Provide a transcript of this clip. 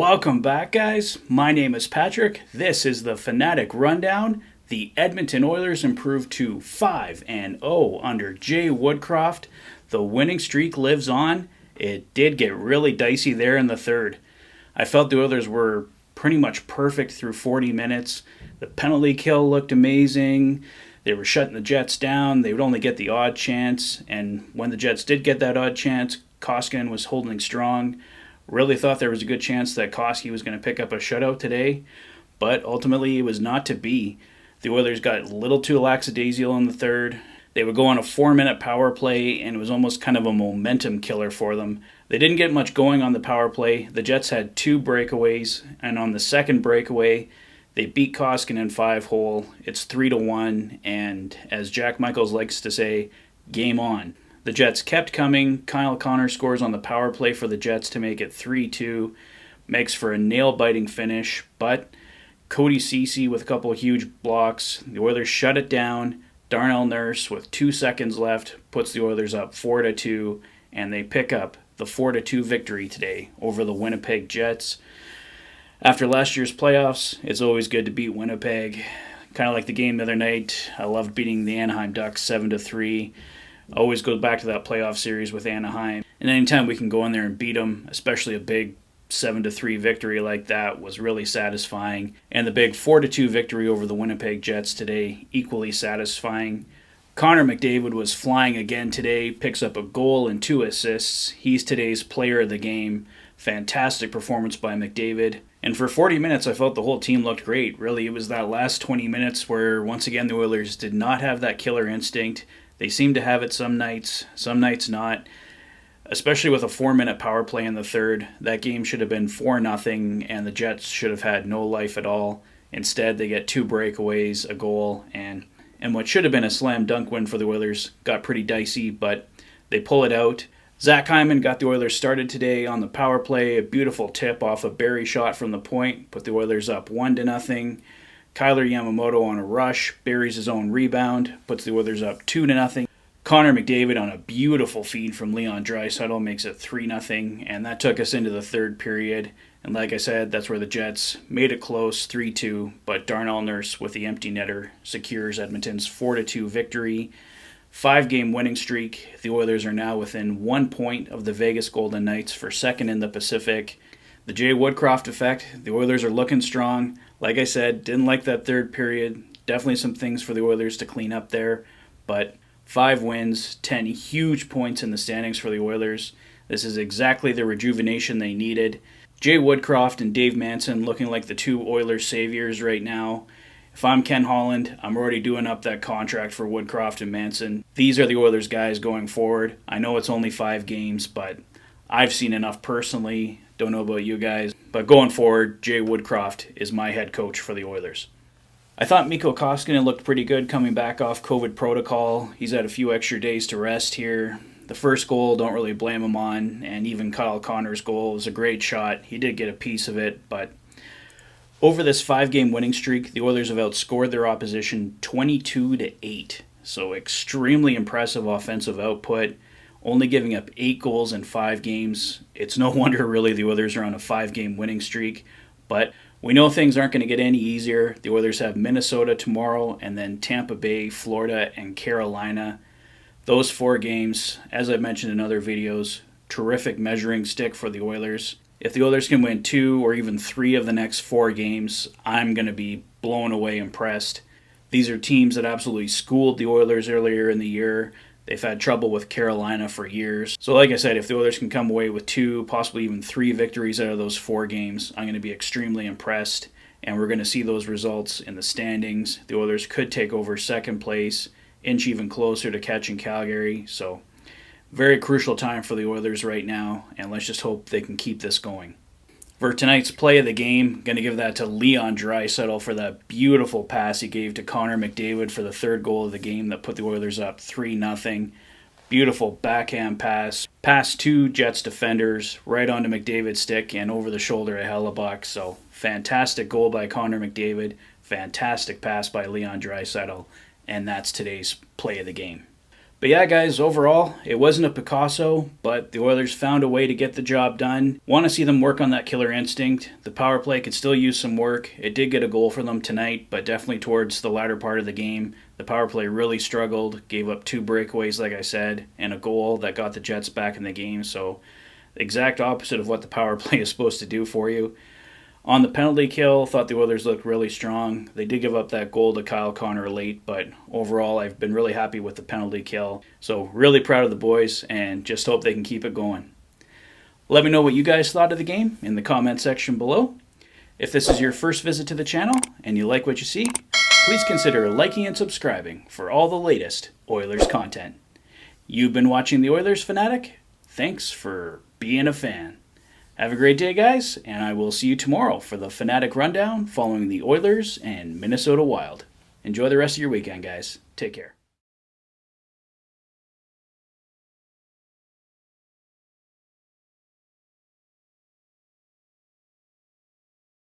Welcome back, guys. My name is Patrick. This is the Fanatic Rundown. The Edmonton Oilers improved to 5-0 under Jay Woodcroft. The winning streak lives on. It did get really dicey there in the third. I felt the Oilers were pretty much perfect through 40 minutes. The penalty kill looked amazing. They were shutting the Jets down. They would only get the odd chance. And when the Jets did get that odd chance, Koskinen was holding strong. Really thought there was a good chance that Koski was going to pick up a shutout today, but ultimately it was not to be. The Oilers got a little too lackadaisical in the third. They would go on a 4-minute power play, and it was almost kind of a momentum killer for them. They didn't get much going on the power play. The Jets had 2 breakaways, and on the second breakaway, they beat Koskinen 5-hole. It's 3-1, and as Jack Michaels likes to say, game on. The Jets kept coming. Kyle Connor scores on the power play for the Jets to make it 3-2. Makes for a nail-biting finish, but Cody Ceci with a couple of huge blocks. The Oilers shut it down. Darnell Nurse with 2 seconds left puts the Oilers up 4-2, and they pick up the 4-2 victory today over the Winnipeg Jets. After last year's playoffs, it's always good to beat Winnipeg. Kind of like the game the other night. I loved beating the Anaheim Ducks 7-3. Always go back to that playoff series with Anaheim. And anytime we can go in there and beat them, especially a big 7-3 victory like that, was really satisfying. And the big 4-2 victory over the Winnipeg Jets today, equally satisfying. Connor McDavid was flying again today, picks up a goal and 2 assists. He's today's player of the game. Fantastic performance by McDavid. And for 40 minutes, I felt the whole team looked great. Really, it was that last 20 minutes where, once again, the Oilers did not have that killer instinct. They seem to have it some nights not. Especially with a 4-minute power play in the third. That game should have been 4-0, and the Jets should have had no life at all. Instead, they get 2 breakaways, a goal, and what should have been a slam dunk win for the Oilers got pretty dicey, but they pull it out. Zach Hyman got the Oilers started today on the power play. A beautiful tip off a Barrie shot from the point, put the Oilers up 1-0. Kyler Yamamoto on a rush, buries his own rebound, puts the Oilers up 2-0. Connor McDavid on a beautiful feed from Leon Draisaitl makes it 3-0, and that took us into the third period. And like I said, that's where the Jets made it close, 3-2, but Darnell Nurse with the empty netter secures Edmonton's 4-2 victory. 5-game winning streak. The Oilers are now within 1 point of the Vegas Golden Knights for second in the Pacific. The Jay Woodcroft effect, the Oilers are looking strong. Like I said, didn't like that third period. Definitely some things for the Oilers to clean up there. But 5 wins, 10 huge points in the standings for the Oilers. This is exactly the rejuvenation they needed. Jay Woodcroft and Dave Manson looking like the 2 Oilers saviors right now. If I'm Ken Holland, I'm already doing up that contract for Woodcroft and Manson. These are the Oilers guys going forward. I know it's only 5 games, but I've seen enough personally. Don't know about you guys. But going forward, Jay Woodcroft is my head coach for the Oilers. I thought Mikko Koskinen looked pretty good coming back off COVID protocol. He's had a few extra days to rest here. The first goal, don't really blame him on. And even Kyle Connor's goal was a great shot. He did get a piece of it. But over this 5-game winning streak, the Oilers have outscored their opposition 22-8. So extremely impressive offensive output. Only giving up 8 goals in 5 games. It's no wonder, really, the Oilers are on a 5-game winning streak. But we know things aren't going to get any easier. The Oilers have Minnesota tomorrow, and then Tampa Bay, Florida, and Carolina. Those 4 games, as I've mentioned in other videos, terrific measuring stick for the Oilers. If the Oilers can win 2 or even 3 of the next 4 games, I'm going to be blown away impressed. These are teams that absolutely schooled the Oilers earlier in the year. They've had trouble with Carolina for years. So like I said, if the Oilers can come away with 2, possibly even 3 victories out of those 4 games, I'm going to be extremely impressed. And we're going to see those results in the standings. The Oilers could take over second place, inch even closer to catching Calgary. So very crucial time for the Oilers right now. And let's just hope they can keep this going. For tonight's play of the game, going to give that to Leon Draisaitl for that beautiful pass he gave to Connor McDavid for the third goal of the game that put the Oilers up 3-0. Beautiful backhand pass. Past 2 Jets defenders, right onto McDavid's stick and over the shoulder of Hellebuck. So fantastic goal by Connor McDavid. Fantastic pass by Leon Draisaitl. And that's today's play of the game. But yeah, guys, overall, it wasn't a Picasso, but the Oilers found a way to get the job done. Want to see them work on that killer instinct. The power play could still use some work. It did get a goal for them tonight, but definitely towards the latter part of the game, the power play really struggled, gave up 2 breakaways, like I said, and a goal that got the Jets back in the game. So, exact opposite of what the power play is supposed to do for you. On the penalty kill, thought the Oilers looked really strong. They did give up that goal to Kyle Connor late, but overall I've been really happy with the penalty kill. So really proud of the boys and just hope they can keep it going. Let me know what you guys thought of the game in the comment section below. If this is your first visit to the channel and you like what you see, please consider liking and subscribing for all the latest Oilers content. You've been watching the Oilers Fanatic. Thanks for being a fan. Have a great day, guys, and I will see you tomorrow for the Fanatic Rundown following the Oilers and Minnesota Wild. Enjoy the rest of your weekend, guys. Take care.